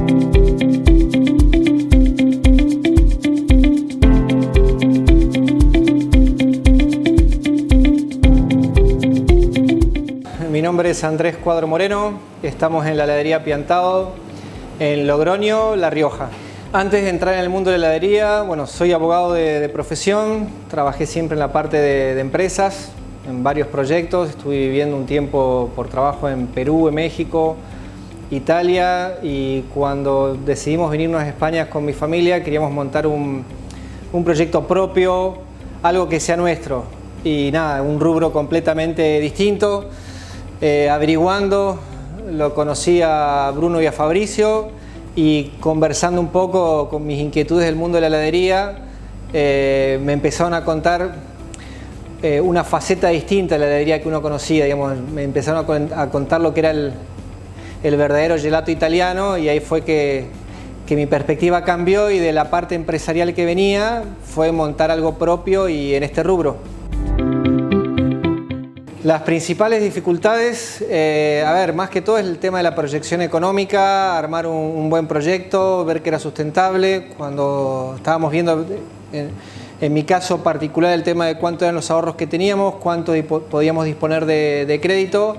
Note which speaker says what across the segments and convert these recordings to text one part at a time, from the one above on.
Speaker 1: Mi nombre es Andrés Cuadro Moreno, estamos en la heladería Piantado, en Logroño, La Rioja. Antes de entrar en el mundo de la heladería, bueno, soy abogado de profesión, trabajé siempre en la parte de empresas, en varios proyectos, estuve viviendo un tiempo por trabajo en Perú, en México, Italia, y cuando decidimos venirnos a España con mi familia queríamos montar un proyecto propio, algo que sea nuestro, y nada, un rubro completamente distinto. Averiguando, lo conocí a Bruno y a Fabricio, y conversando un poco con mis inquietudes del mundo de la heladería, me empezaron a contar una faceta distinta de la heladería que uno conocía, digamos. Me empezaron a contar lo que era el verdadero gelato italiano, y ahí fue que mi perspectiva cambió, y de la parte empresarial que venía fue montar algo propio y en este rubro. Las principales dificultades, más que todo es el tema de la proyección económica, armar un buen proyecto, ver que era sustentable. Cuando estábamos viendo, en mi caso particular, el tema de cuánto eran los ahorros que teníamos, cuánto podíamos disponer de crédito,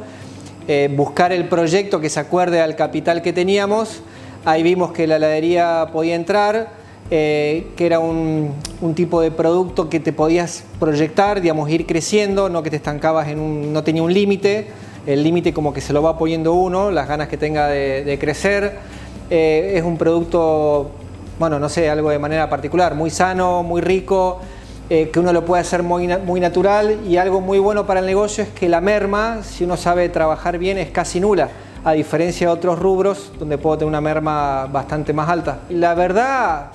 Speaker 1: buscar el proyecto que se acuerde al capital que teníamos. Ahí vimos que la heladería podía entrar, que era un tipo de producto que te podías proyectar, digamos, ir creciendo, no que te estancabas no tenía un límite. El límite como que se lo va poniendo uno, las ganas que tenga de crecer. Es un producto, bueno, no sé, algo de manera particular, muy sano, muy rico, que uno lo puede hacer muy natural, y algo muy bueno para el negocio es que la merma, si uno sabe trabajar bien, es casi nula, a diferencia de otros rubros donde puedo tener una merma bastante más alta. La verdad,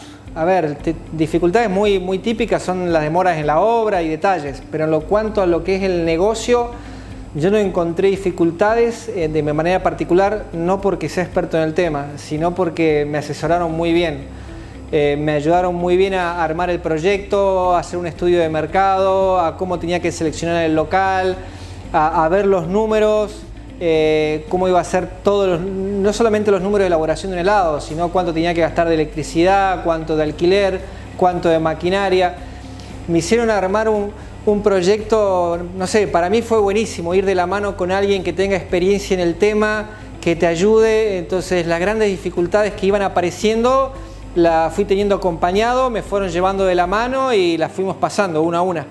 Speaker 1: dificultades muy típicas son las demoras en la obra y detalles, pero en cuanto a lo que es el negocio, yo no encontré dificultades de manera particular, no porque sea experto en el tema, sino porque me asesoraron muy bien. Me ayudaron muy bien a armar el proyecto, a hacer un estudio de mercado, a cómo tenía que seleccionar el local, a ver los números, cómo iba a ser no solamente los números de elaboración de un helado, sino cuánto tenía que gastar de electricidad, cuánto de alquiler, cuánto de maquinaria. Me hicieron armar un proyecto, no sé, para mí fue buenísimo ir de la mano con alguien que tenga experiencia en el tema, que te ayude. Entonces las grandes dificultades que iban apareciendo las fui teniendo acompañado, me fueron llevando de la mano y las fuimos pasando una a una.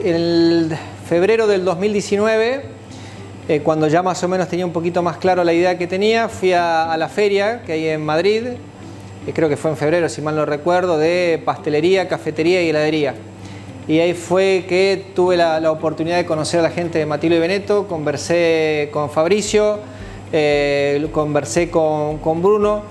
Speaker 1: En febrero del 2019, cuando ya más o menos tenía un poquito más claro la idea que tenía, fui a la feria que hay en Madrid, creo que fue en febrero si mal no recuerdo, de pastelería, cafetería y heladería. Y ahí fue que tuve la oportunidad de conocer a la gente de Matilio y Veneto, conversé con Fabricio, conversé con Bruno,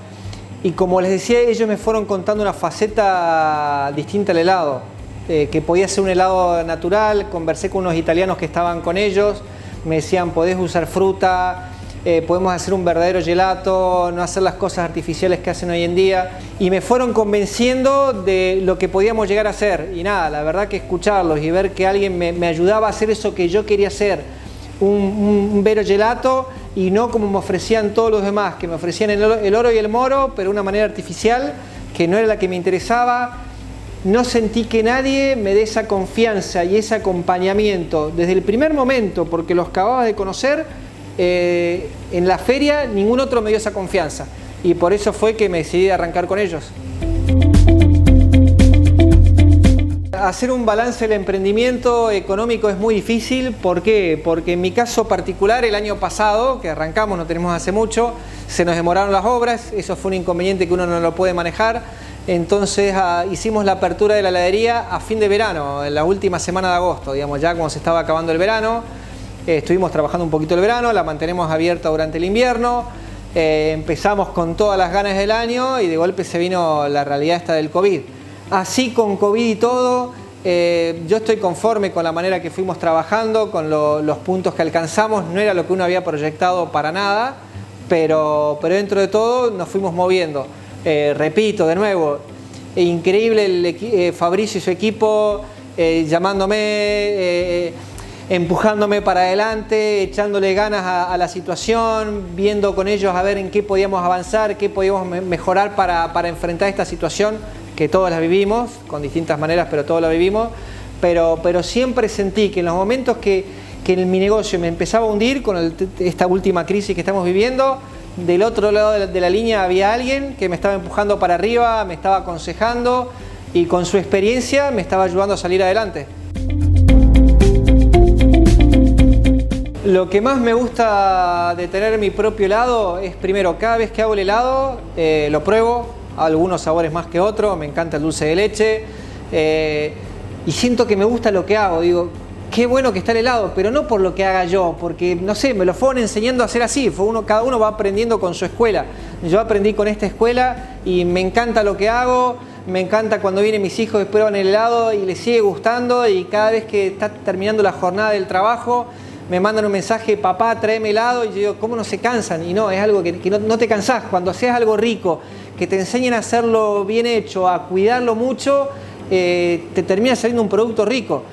Speaker 1: y como les decía, ellos me fueron contando una faceta distinta al helado, que podía ser un helado natural. Conversé con unos italianos que estaban con ellos, me decían, podés usar fruta, podemos hacer un verdadero gelato, no hacer las cosas artificiales que hacen hoy en día, y me fueron convenciendo de lo que podíamos llegar a hacer. Y nada, la verdad que escucharlos y ver que alguien me ayudaba a hacer eso que yo quería hacer, un vero gelato, y no como me ofrecían todos los demás, que me ofrecían el oro y el moro, pero de una manera artificial, que no era la que me interesaba. No sentí que nadie me dé esa confianza y ese acompañamiento desde el primer momento, porque los acababa de conocer. En la feria ningún otro me dio esa confianza, y por eso fue que me decidí a arrancar con ellos. Hacer un balance del emprendimiento económico es muy difícil. ¿Por qué? Porque en mi caso particular, el año pasado, que arrancamos, no tenemos hace mucho, se nos demoraron las obras. Eso fue un inconveniente que uno no lo puede manejar. Entonces hicimos la apertura de la heladería a fin de verano, en la última semana de agosto, digamos, ya cuando se estaba acabando el verano. Estuvimos trabajando un poquito el verano, la mantenemos abierta durante el invierno. Empezamos con todas las ganas del año, y de golpe se vino la realidad esta del COVID. Así, con COVID y todo, yo estoy conforme con la manera que fuimos trabajando, con los puntos que alcanzamos. No era lo que uno había proyectado para nada, pero dentro de todo nos fuimos moviendo. Repito, de nuevo, increíble Fabricio y su equipo llamándome, empujándome para adelante, echándole ganas a la situación, viendo con ellos a ver en qué podíamos avanzar, qué podíamos mejorar para enfrentar esta situación que todos la vivimos, con distintas maneras, pero todos la vivimos. Pero siempre sentí que en los momentos que mi negocio me empezaba a hundir con esta última crisis que estamos viviendo, del otro lado de la línea había alguien que me estaba empujando para arriba, me estaba aconsejando y con su experiencia me estaba ayudando a salir adelante. Lo que más me gusta de tener mi propio helado es, primero, cada vez que hago el helado lo pruebo, algunos sabores más que otros, me encanta el dulce de leche y siento que me gusta lo que hago. Digo, qué bueno que está el helado, pero no por lo que haga yo, porque no sé, me lo fueron enseñando a hacer así, cada uno va aprendiendo con su escuela. Yo aprendí con esta escuela y me encanta lo que hago, me encanta cuando vienen mis hijos y prueban el helado y les sigue gustando, y cada vez que está terminando la jornada del trabajo me mandan un mensaje: papá, tráeme helado, y yo digo, ¿cómo no se cansan? Y no, es algo que no te cansás. Cuando haces algo rico, que te enseñen a hacerlo bien hecho, a cuidarlo mucho, te termina saliendo un producto rico.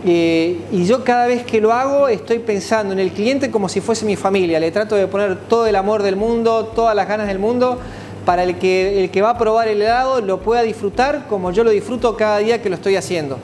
Speaker 1: Y yo cada vez que lo hago estoy pensando en el cliente como si fuese mi familia. Le trato de poner todo el amor del mundo, todas las ganas del mundo, para el que va a probar el helado lo pueda disfrutar como yo lo disfruto cada día que lo estoy haciendo.